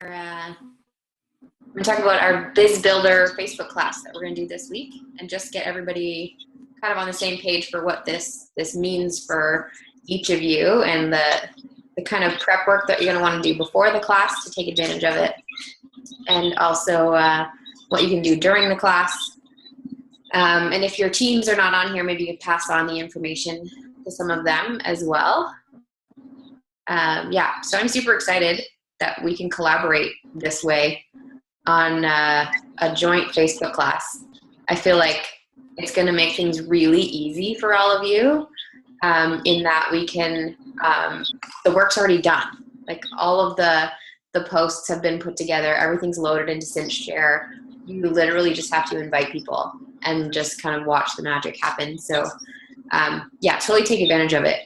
We're going to talk about our Biz Builder Facebook class that we're going to do this week, and just get everybody kind of on the same page for what this means for each of you, and the kind of prep work that you're going to want to do before the class to take advantage of it, and also what you can do during the class. And if your teams are not on here, maybe you could pass on the information to some of them as well. Yeah, so I'm super excited that we can collaborate this way on a joint Facebook class. I feel like it's going to make things really easy for all of you, in that we can, the work's already done. Like all of the posts have been put together, everything's loaded into CinchShare. You literally just have to invite people and just kind of watch the magic happen. So yeah, totally take advantage of it,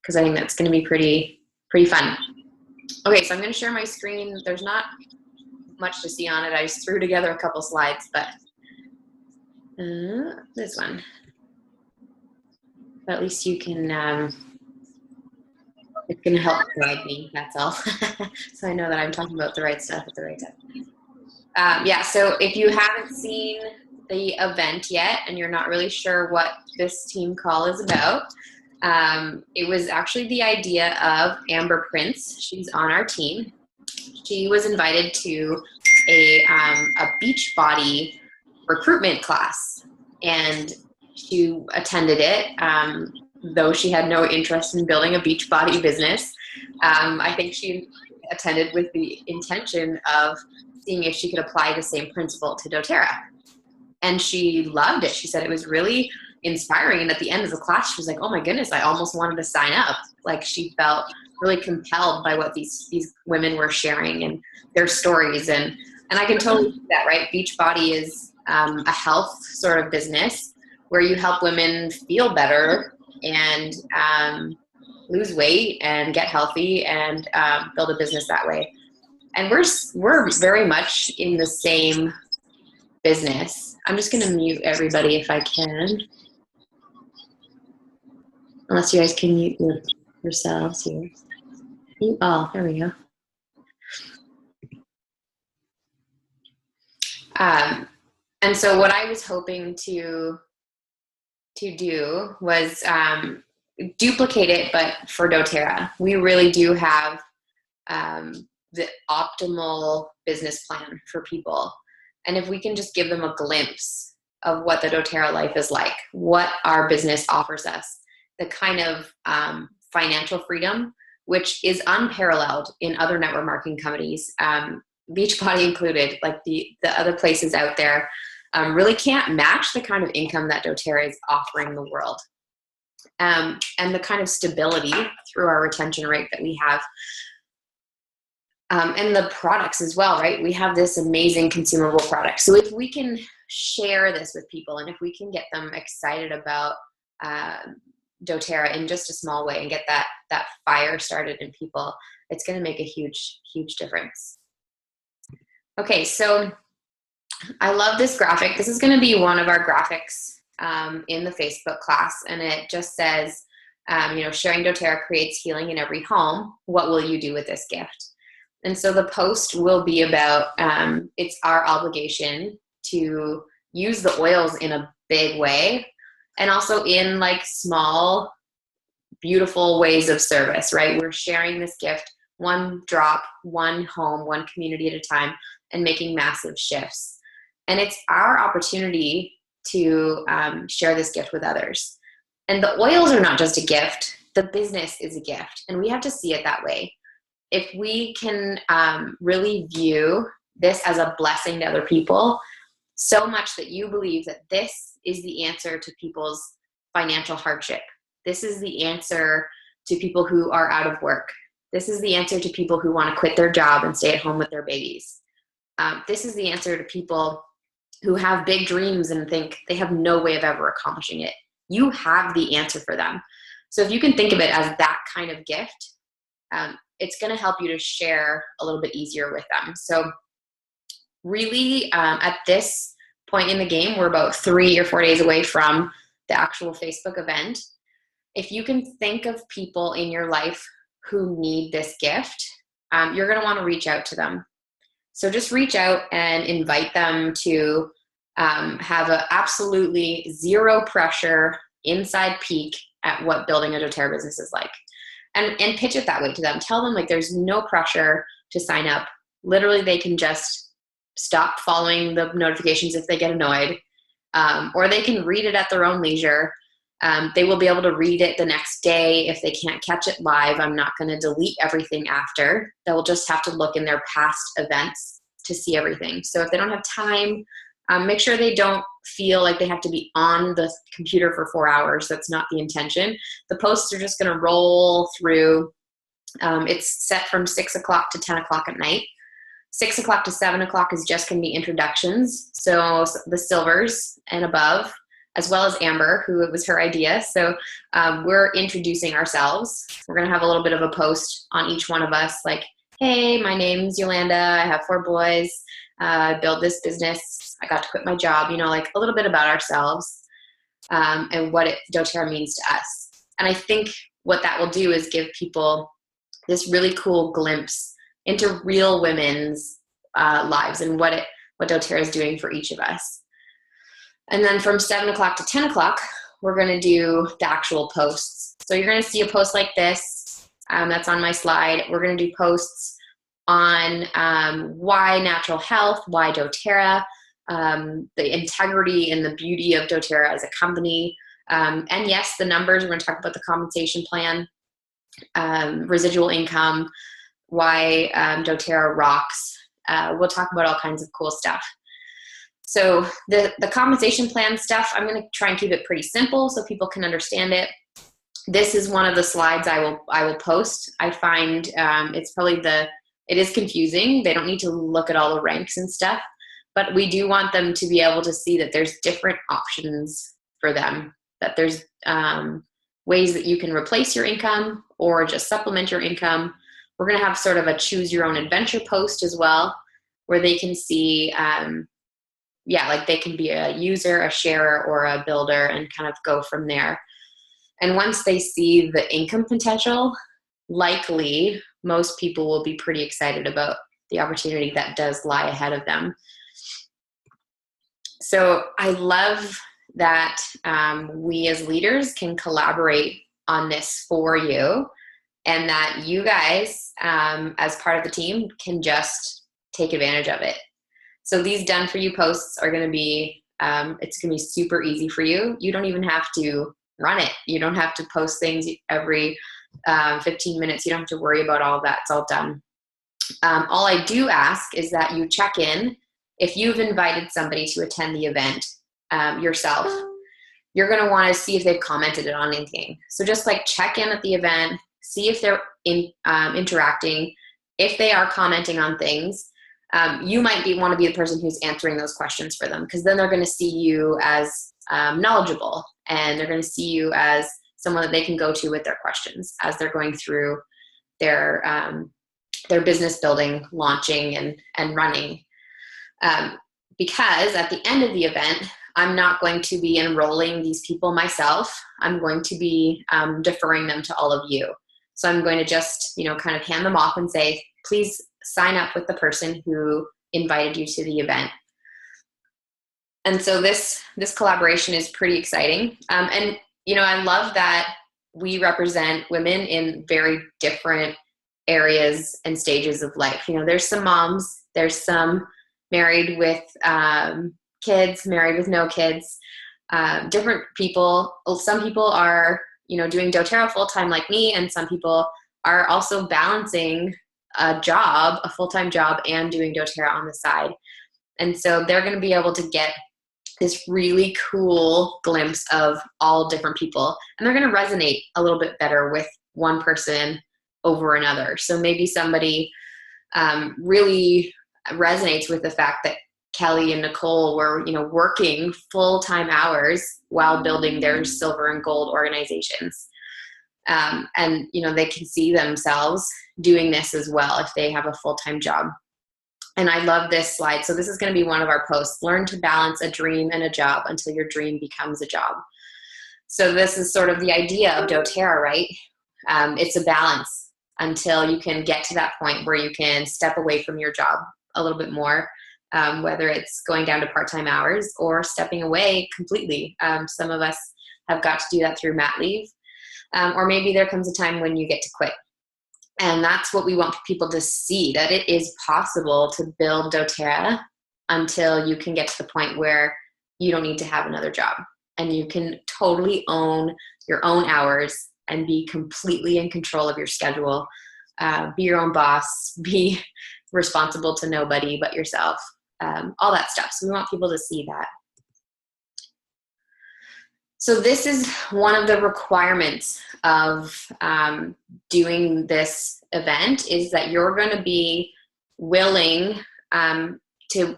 because I think that's going to be pretty fun. Okay, so I'm going to share my screen. There's not much to see on it. I just threw together a couple slides, but this one. But at least you can, it's going to help guide me, that's all. So I know that I'm talking about the right stuff at the right time. Yeah, so if you haven't seen the event yet and you're not really sure what this team call is about, it was actually the idea of Amber Prince. She's on our team. She was invited to a Beachbody recruitment class, and she attended it, though she had no interest in building a Beachbody business. I think she attended with the intention of seeing if she could apply the same principle to doTERRA. And she loved it. She said it was really inspiring. And at the end of the class, she was like, oh my goodness, I almost wanted to sign up. Like, she felt really compelled by what these women were sharing and their stories. And I can totally see that, right? Beachbody is a health sort of business where you help women feel better and lose weight and get healthy and build a business that way. And we're very much in the same business. I'm just going to mute everybody if I can. Unless you guys can mute yourselves here. Oh, there we go. And so what I was hoping to do was duplicate it, but for doTERRA. We really do have the optimal business plan for people. And if we can just give them a glimpse of what the doTERRA life is like, what our business offers us, the kind of financial freedom, which is unparalleled in other network marketing companies, Beachbody included, like the other places out there, really can't match the kind of income that doTERRA is offering the world. And the kind of stability through our retention rate that we have. And the products as well, right? We have this amazing consumable product. So if we can share this with people, and if we can get them excited about doTERRA in just a small way and get that fire started in people, it's going to make a huge, huge difference. Okay, so I love this graphic. This is going to be one of our graphics in the Facebook class, and it just says, sharing doTERRA creates healing in every home. What will you do with this gift? And so the post will be about, it's our obligation to use the oils in a big way, and also in like small, beautiful ways of service, right? We're sharing this gift, one drop, one home, one community at a time, and making massive shifts. And it's our opportunity to share this gift with others. And the oils are not just a gift, the business is a gift. And we have to see it that way. If we can really view this as a blessing to other people, so much that you believe that this is the answer to people's financial hardship. This is the answer to people who are out of work. This is the answer to people who want to quit their job and stay at home with their babies. This is the answer to people who have big dreams and think they have no way of ever accomplishing it. You have the answer for them. So if you can think of it as that kind of gift, it's going to help you to share a little bit easier with them. So really, at this point in the game, we're about 3 or 4 days away from the actual Facebook event. If you can think of people in your life who need this gift, you're going to want to reach out to them. So just reach out and invite them to have a absolutely zero pressure inside peek at what building a doTERRA business is like. And pitch it that way to them. Tell them like there's no pressure to sign up. Literally, they can just stop following the notifications if they get annoyed, or they can read it at their own leisure. They will be able to read it the next day if they can't catch it live. I'm not going to delete everything after. They'll just have to look in their past events to see everything. So if they don't have time, make sure they don't feel like they have to be on the computer for 4 hours. That's not the intention. The posts are just going to roll through. It's set from 6 o'clock to 10 o'clock at night. 6 o'clock to 7 o'clock is just going to be introductions. So the silvers and above, as well as Amber, who it was her idea. So we're introducing ourselves. We're going to have a little bit of a post on each one of us, like, hey, my name's Yolanda. I have 4 boys. I built this business. I got to quit my job, like a little bit about ourselves and what doTERRA means to us. And I think what that will do is give people this really cool glimpse into real women's lives and what doTERRA is doing for each of us. And then from 7 o'clock to 10 o'clock, we're going to do the actual posts. So you're going to see a post like this. That's on my slide. We're going to do posts on why natural health, why doTERRA, the integrity and the beauty of doTERRA as a company. And yes, the numbers, we're going to talk about the compensation plan, residual income, why doTERRA rocks. We'll talk about all kinds of cool stuff. So the compensation plan stuff, I'm going to try and keep it pretty simple so people can understand it. This is one of the slides I will post. I find it is confusing. They don't need to look at all the ranks and stuff, but we do want them to be able to see that there's different options for them, that there's ways that you can replace your income or just supplement your income. We're going to have sort of a choose your own adventure post as well, where they can see, like they can be a user, a sharer, or a builder and kind of go from there. And once they see the income potential, likely most people will be pretty excited about the opportunity that does lie ahead of them. So I love that we as leaders can collaborate on this for you, and that you guys, as part of the team, can just take advantage of it. So these done for you posts are going to be, it's going to be super easy for you. You don't even have to run it. You don't have to post things every 15 minutes. You don't have to worry about all that. It's all done. All I do ask is that you check in. If you've invited somebody to attend the event yourself, you're going to want to see if they've commented on anything. So just like check in at the event, see if they're interacting. If they are commenting on things, you might want to be the person who's answering those questions for them, because then they're going to see you as knowledgeable, and they're going to see you as someone that they can go to with their questions as they're going through their business building, launching, and running. Because at the end of the event, I'm not going to be enrolling these people myself. I'm going to be deferring them to all of you. So I'm going to just, kind of hand them off and say, please sign up with the person who invited you to the event. And so this collaboration is pretty exciting. And I love that we represent women in very different areas and stages of life. There's some moms, there's some married with kids, married with no kids, different people. Some people are, doing doTERRA full-time like me, and some people are also balancing a full-time job, and doing doTERRA on the side. And so they're going to be able to get this really cool glimpse of all different people, and they're going to resonate a little bit better with one person over another. So maybe somebody really resonates with the fact that Kelly and Nicole were, working full-time hours while building their silver and gold organizations. And, they can see themselves doing this as well if they have a full-time job. And I love this slide. So this is going to be one of our posts: learn to balance a dream and a job until your dream becomes a job. So this is sort of the idea of doTERRA, right? It's a balance until you can get to that point where you can step away from your job a little bit more, whether it's going down to part-time hours or stepping away completely. Some of us have got to do that through mat leave, or maybe there comes a time when you get to quit. And that's what we want people to see, that it is possible to build doTERRA until you can get to the point where you don't need to have another job and you can totally own your own hours and be completely in control of your schedule, be your own boss, be responsible to nobody but yourself, all that stuff. So we want people to see that. So this is one of the requirements of doing this event, is that you're going to be willing to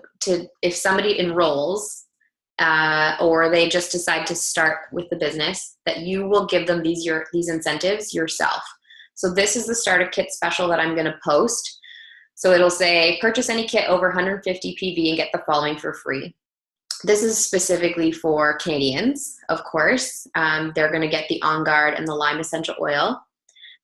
if somebody enrolls or they just decide to start with the business, that you will give them these incentives yourself. So this is the starter kit special that I'm going to post. So it'll say, purchase any kit over 150 PV and get the following for free. This is specifically for Canadians, of course. They're going to get the On Guard and the Lime Essential Oil.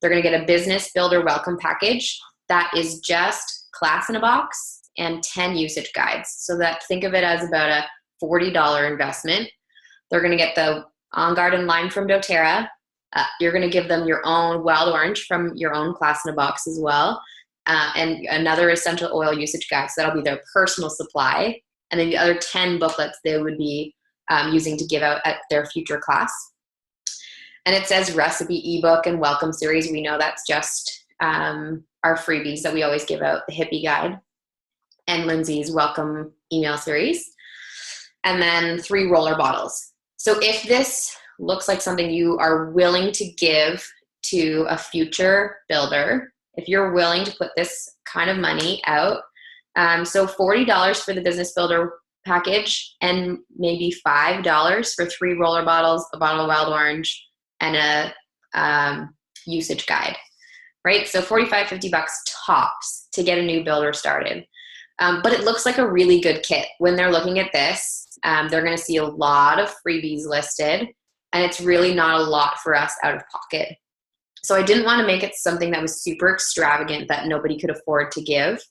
They're going to get a business builder welcome package that is just class in a box and 10 usage guides. So that, think of it as about a $40 investment. They're going to get the On Guard and Lime from doTERRA. You're going to give them your own Wild Orange from your own class in a box as well. And another essential oil usage guide. So that'll be their personal supply. And then the other 10 booklets they would be using to give out at their future class. And it says recipe ebook and welcome series. We know that's just our freebies that we always give out, the hippie guide and Lindsay's welcome email series. And then 3 roller bottles. So if this looks like something you are willing to give to a future builder, if you're willing to put this kind of money out, so $40 for the business builder package and maybe $5 for 3 roller bottles, a bottle of Wild Orange, and a usage guide, right? So $45, $50 tops to get a new builder started. But it looks like a really good kit. When they're looking at this, they're going to see a lot of freebies listed, and it's really not a lot for us out of pocket. So I didn't want to make it something that was super extravagant that nobody could afford to give.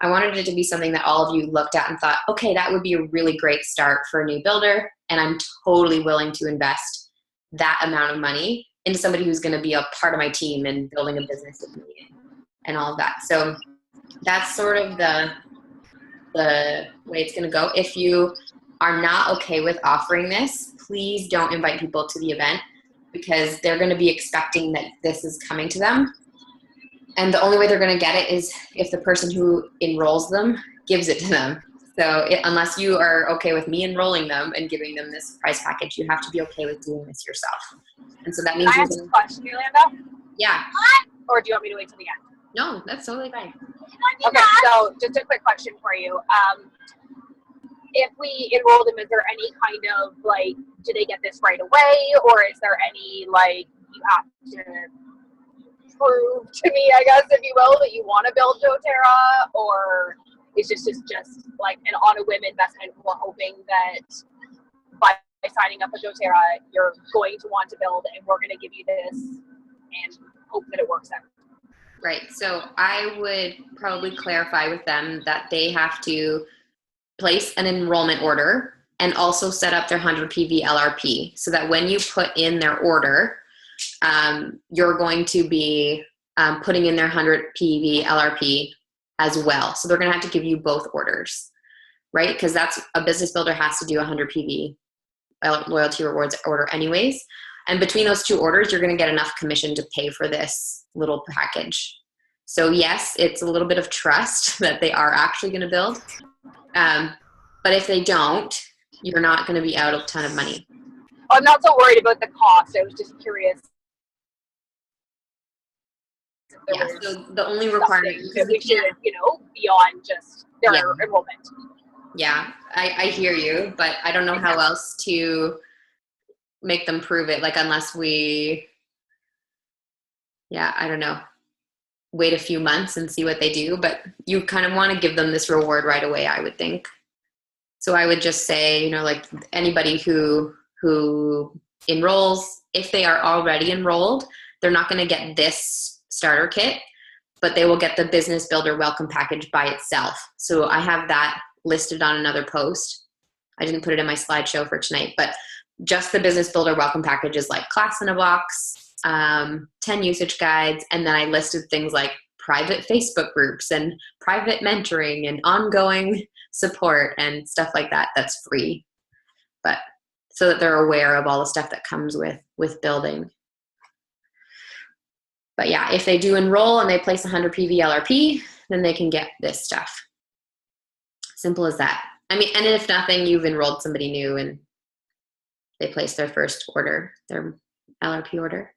I wanted it to be something that all of you looked at and thought, okay, that would be a really great start for a new builder, and I'm totally willing to invest that amount of money into somebody who's going to be a part of my team and building a business with me and all of that. So that's sort of the way it's going to go. If you are not okay with offering this, please don't invite people to the event, because they're going to be expecting that this is coming to them. And the only way they're going to get it is if the person who enrolls them gives it to them. So unless you are okay with me enrolling them and giving them this prize package, you have to be okay with doing this yourself. And so that means Can I ask a question, Yolanda? Yeah. Or do you want me to wait till the end? No, that's totally fine. Okay, so just a quick question for you. If we enroll them, is there any kind of, like, do they get this right away? Or is there any, like, you have to prove to me, I guess, if you will, that you want to build doTERRA? Or is this just like an on a whim investment? We're hoping that by signing up for doTERRA, you're going to want to build, and we're going to give you this and hope that it works out. Right. So I would probably clarify with them that they have to place an enrollment order and also set up their 100 PV LRP, so that when you put in their order, you're going to be putting in their 100 PV LRP as well. So they're going to have to give you both orders, right? Because that's a business builder has to do 100 PV loyalty rewards order anyways. And between those 2 orders, you're going to get enough commission to pay for this little package. So yes, it's a little bit of trust that they are actually going to build. But if they don't, you're not going to be out a ton of money. I'm not so worried about the cost. I was just curious. Yeah, so the only requirement that we should, beyond just their enrollment. Yeah, I hear you, but I don't know how else to make them prove it. Like, unless we, I don't know, wait a few months and see what they do. But you kind of want to give them this reward right away, I would think. So I would just say, like, anybody who enrolls, if they are already enrolled, they're not going to get this starter kit. but they will get the business builder welcome package by itself. So I have that listed on another post. I didn't put it in my slideshow for tonight, but just the business builder welcome package is like class in a box, 10 usage guides, and then I listed things like private Facebook groups and private mentoring and ongoing support and stuff like that. That's free, but so that they're aware of all the stuff that comes with building. But yeah, if they do enroll and they place 100 PVLRP, then they can get this stuff. Simple as that. I mean, and if nothing, you've enrolled somebody new and they place their first order, their LRP order.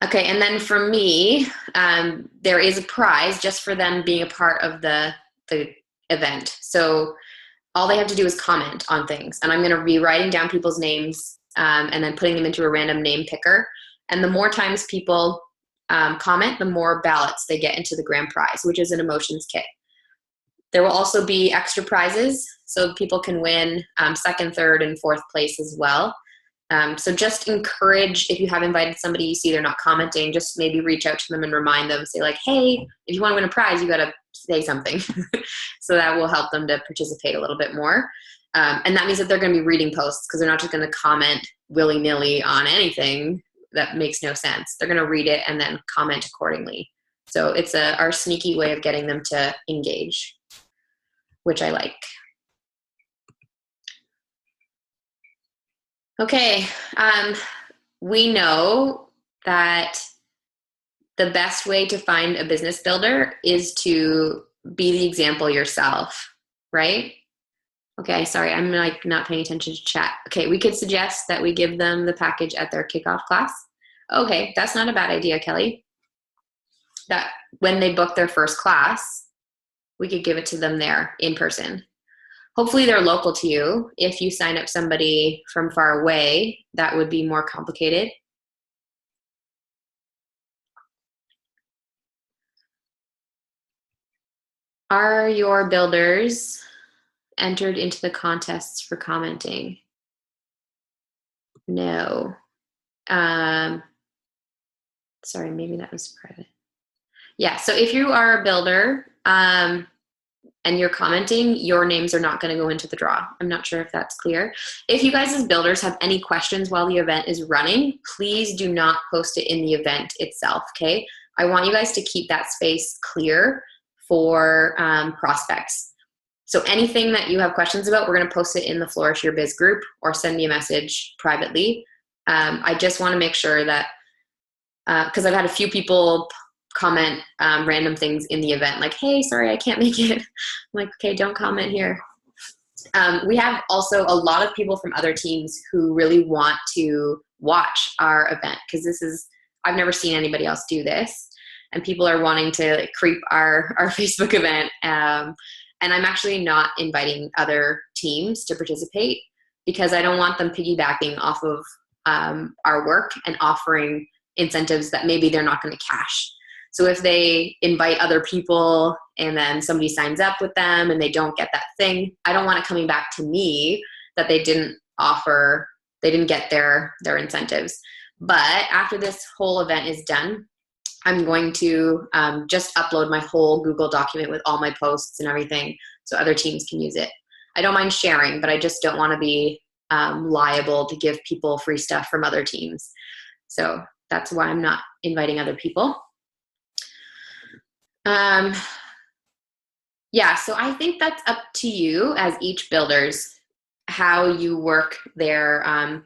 Okay, and then for me, there is a prize just for them being a part of the event. So all they have to do is comment on things. And I'm going to be writing down people's names and then putting them into a random name picker. And the more times people comment, the more ballots they get into the grand prize, which is an emotions kit. There will also be extra prizes, so people can win second, third, and fourth place as well. So just encourage, if you have invited somebody, you see they're not commenting, just maybe reach out to them and remind them, say like, hey, if you want to win a prize, you got to say something. So that will help them to participate a little bit more. And that means that they're going to be reading posts, because they're not just going to comment willy-nilly on anything that makes no sense. They're going to read it and then comment accordingly. So it's our sneaky way of getting them to engage, which I like. Okay, we know that the best way to find a business builder is to be the example yourself, right? Okay, sorry, I'm like not paying attention to chat. Okay, we could suggest that we give them the package at their kickoff class. Okay, that's not a bad idea, Kelly. That when they book their first class, we could give it to them there in person. Hopefully they're local to you. If you sign up somebody from far away, that would be more complicated. Are your builders entered into the contests for commenting? No. Sorry, maybe that was private. Yeah, so if you are a builder, and you're commenting, your names are not going to go into the draw. I'm not sure if that's clear. If you guys as builders have any questions while the event is running, please do not post it in the event itself, okay? I want you guys to keep that space clear for prospects. So anything that you have questions about, we're going to post it in the Flourish Your Biz group or send me a message privately. I just want to make sure that, because I've had a few people comment random things in the event, like, hey, sorry, I can't make it. I'm like, okay, don't comment here. We have also a lot of people from other teams who really want to watch our event, because I've never seen anybody else do this, and people are wanting to like creep our Facebook event. And I'm actually not inviting other teams to participate, because I don't want them piggybacking off of our work and offering incentives that maybe they're not going to cash. So if they invite other people and then somebody signs up with them and they don't get that thing, I don't want it coming back to me that they didn't get their incentives. But after this whole event is done, I'm going to just upload my whole Google document with all my posts and everything so other teams can use it. I don't mind sharing, but I just don't want to be liable to give people free stuff from other teams. So that's why I'm not inviting other people. Yeah, so I think that's up to you as each builders, how you work their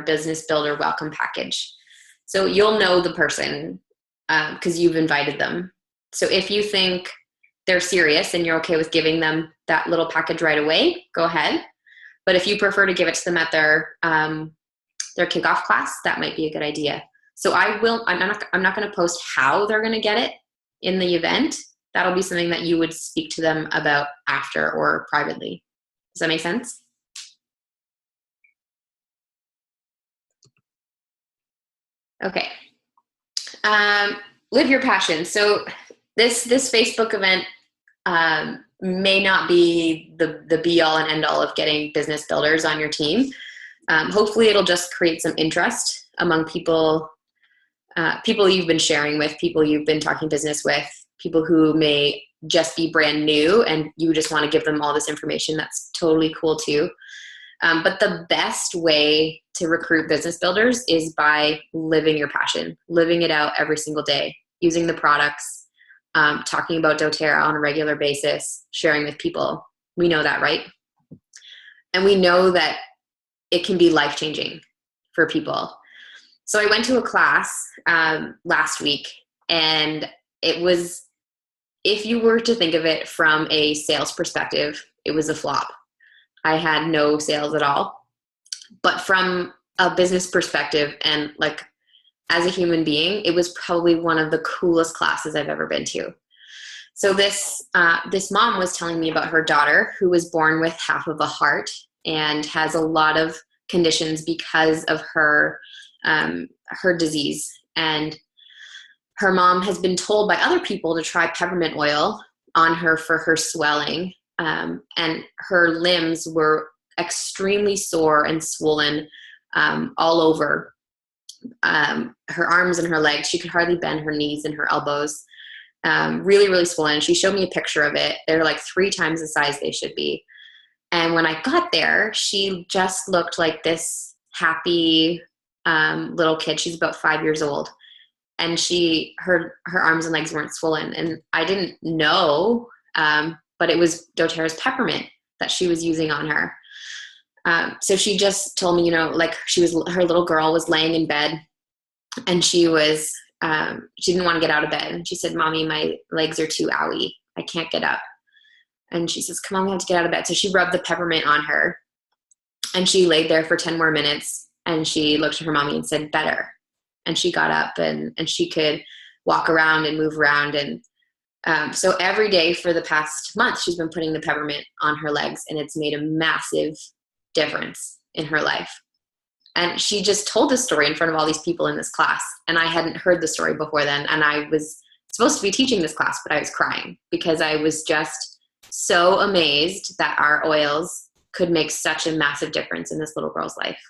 business builder welcome package. So you'll know the person because you've invited them. So if you think they're serious and you're okay with giving them that little package right away, go ahead. But if you prefer to give it to them at their kickoff class, that might be a good idea. So I'm not going to post how they're going to get it in the event. That'll be something that you would speak to them about after or privately. Does that make sense? Okay. Live your passion. So this Facebook event may not be the be all and end all of getting business builders on your team. Hopefully it'll just create some interest among people people you've been sharing with, people you've been talking business with, people who may just be brand new and you just want to give them all this information. That's totally cool too. But the best way to recruit business builders is by living your passion, living it out every single day, using the products, talking about doTERRA on a regular basis, sharing with people. We know that, right? And we know that it can be life-changing for people. So I went to a class last week, and it was, if you were to think of it from a sales perspective, it was a flop. I had no sales at all. But from a business perspective and like as a human being, it was probably one of the coolest classes I've ever been to. So this mom was telling me about her daughter who was born with half of a heart and has a lot of conditions because of her disease. And her mom has been told by other people to try peppermint oil on her for her swelling. And her limbs were extremely sore and swollen all over. Her arms and her legs, she could hardly bend her knees and her elbows. Really, really swollen. She showed me a picture of it. They're like 3 times the size they should be. And when I got there, she just looked like this happy little kid. She's about 5 years old. And her arms and legs weren't swollen. And I didn't know, but it was doTERRA's peppermint that she was using on her. So she just told me, like her little girl was laying in bed and she didn't want to get out of bed. And she said, "Mommy, my legs are too owie. I can't get up." And she says, "Come on, we have to get out of bed." So she rubbed the peppermint on her and she laid there for 10 more minutes and she looked at her mommy and said, "Better." And she got up and she could walk around and move around. And so every day for the past month, she's been putting the peppermint on her legs, and it's made a massive difference in her life. And she just told this story in front of all these people in this class. And I hadn't heard the story before then. And I was supposed to be teaching this class, but I was crying because I was just so amazed that our oils could make such a massive difference in this little girl's life.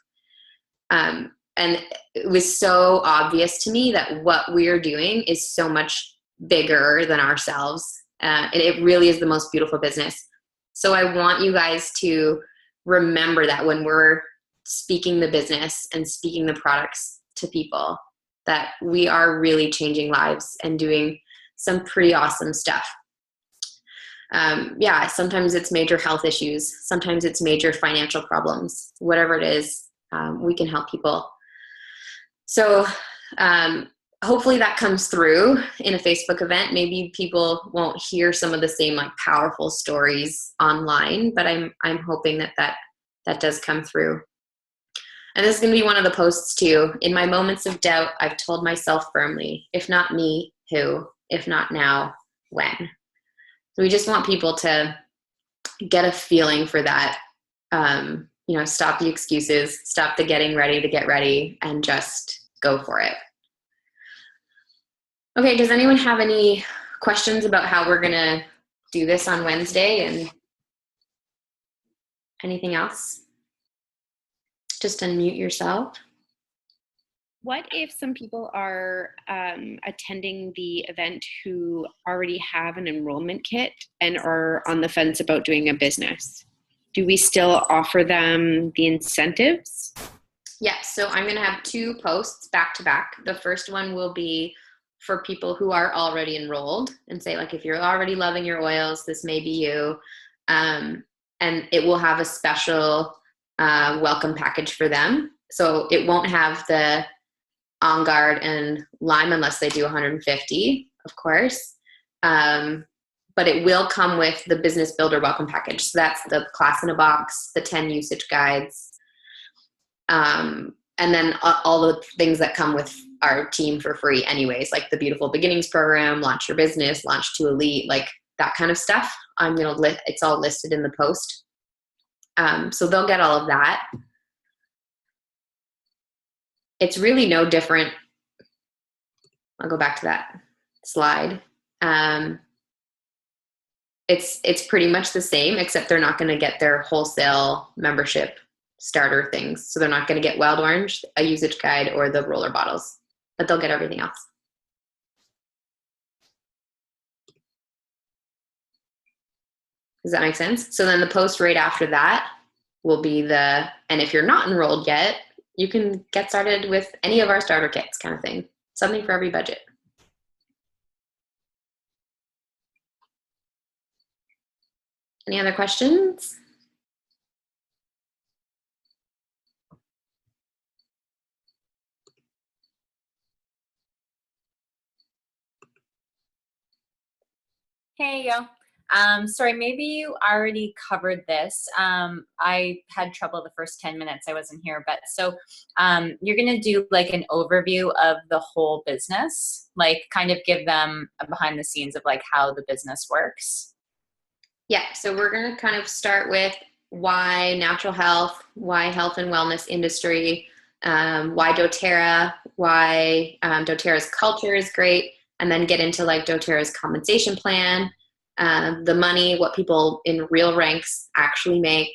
And it was so obvious to me that what we're doing is so much bigger than ourselves. And it really is the most beautiful business. So I want you guys to remember that when we're speaking the business and speaking the products to people, that we are really changing lives and doing some pretty awesome stuff. Sometimes it's major health issues. Sometimes it's major financial problems. Whatever it is, we can help people. So hopefully that comes through in a Facebook event. Maybe people won't hear some of the same like powerful stories online, but I'm hoping that does come through. And this is going to be one of the posts too. In my moments of doubt, I've told myself firmly, if not me, who? If not now, when? So we just want people to get a feeling for that. Stop the excuses, stop the getting ready to get ready, and just go for it. Okay, does anyone have any questions about how we're going to do this on Wednesday and anything else? Just unmute yourself. What if some people are attending the event who already have an enrollment kit and are on the fence about doing a business? Do we still offer them the incentives? Yeah, so I'm going to have 2 posts back to back. The first one will be for people who are already enrolled and say, like, if you're already loving your oils, this may be you. And it will have a special welcome package for them. So it won't have the On Guard and Lime unless they do 150, of course. But it will come with the Business Builder welcome package. So that's the class in a box, the 10 usage guides, and then all the things that come with our team for free anyways, like the Beautiful Beginnings program, Launch Your Business, Launch to Elite, like that kind of stuff. It's all listed in the post. So they'll get all of that. It's really no different. I'll go back to that slide. It's pretty much the same, except they're not going to get their wholesale membership starter things. So they're not going to get Wild Orange, a usage guide, or the roller bottles. but they'll get everything else. Does that make sense? So then the post right after that will be and if you're not enrolled yet, you can get started with any of our starter kits kind of thing. Something for every budget. Any other questions? Hey, yo. Sorry, maybe you already covered this. I had trouble the first 10 minutes. I wasn't here, but so you're going to do like an overview of the whole business, like kind of give them a behind the scenes of like how the business works. Yeah, so we're going to kind of start with why natural health, why health and wellness industry, why doTERRA, why doTERRA's culture is great, and then get into like doTERRA's compensation plan, the money, what people in real ranks actually make,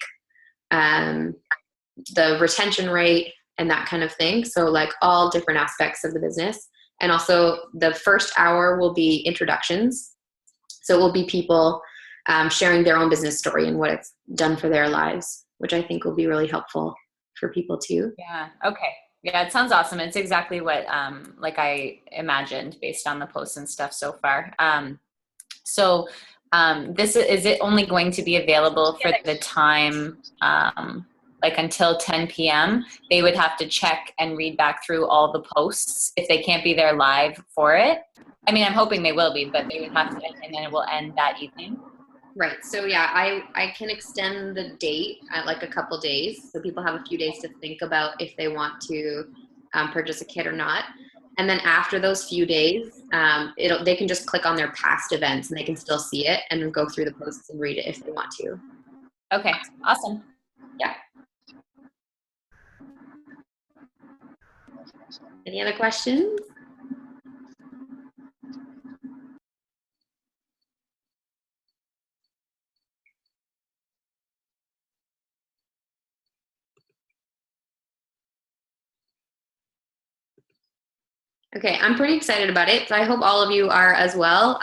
the retention rate, and that kind of thing. So like all different aspects of the business. And also the first hour will be introductions. So it will be people sharing their own business story and what it's done for their lives, which I think will be really helpful for people too. Yeah. Okay. Yeah, it sounds awesome. It's exactly what like I imagined based on the posts and stuff so far. So this is it only going to be available for the time like until 10 p.m. They would have to check and read back through all the posts if they can't be there live for it. I mean, I'm hoping they will be, but they would have to, and then it will end that evening. Right. So yeah, I can extend the date at like a couple days. So people have a few days to think about if they want to purchase a kit or not. And then after those few days, they can just click on their past events and they can still see it and go through the posts and read it if they want to. Okay. Awesome. Yeah. Any other questions? Okay, I'm pretty excited about it. So I hope all of you are as well.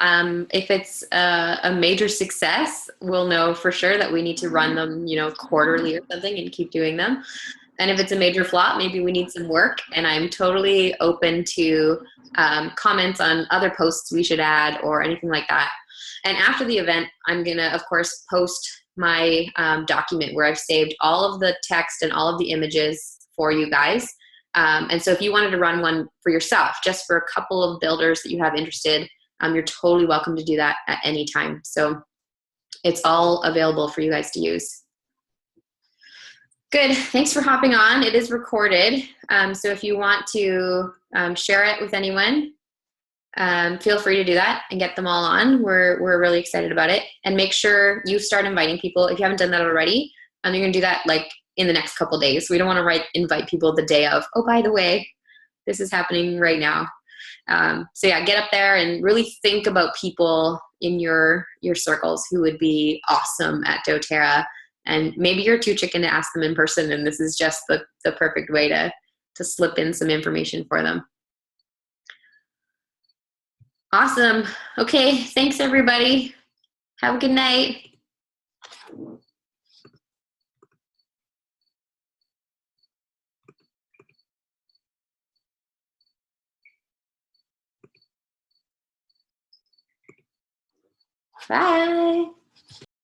If it's a major success, we'll know for sure that we need to run them, quarterly or something and keep doing them. And if it's a major flop, maybe we need some work. And I'm totally open to comments on other posts we should add or anything like that. And after the event, I'm going to, of course, post my document where I've saved all of the text and all of the images for you guys. And so if you wanted to run one for yourself, just for a couple of builders that you have interested, you're totally welcome to do that at any time. So it's all available for you guys to use. Good. Thanks for hopping on. It is recorded. So if you want to share it with anyone, feel free to do that and get them all on. We're really excited about it. And make sure you start inviting people. If you haven't done that already, you're going to do that like in the next couple days. We don't want to invite people the day of, oh, by the way, this is happening right now. So yeah, get up there and really think about people in your circles who would be awesome at doTERRA. And maybe you're too chicken to ask them in person, and this is just the perfect way to slip in some information for them. Awesome. Okay, thanks everybody. Have a good night. Bye.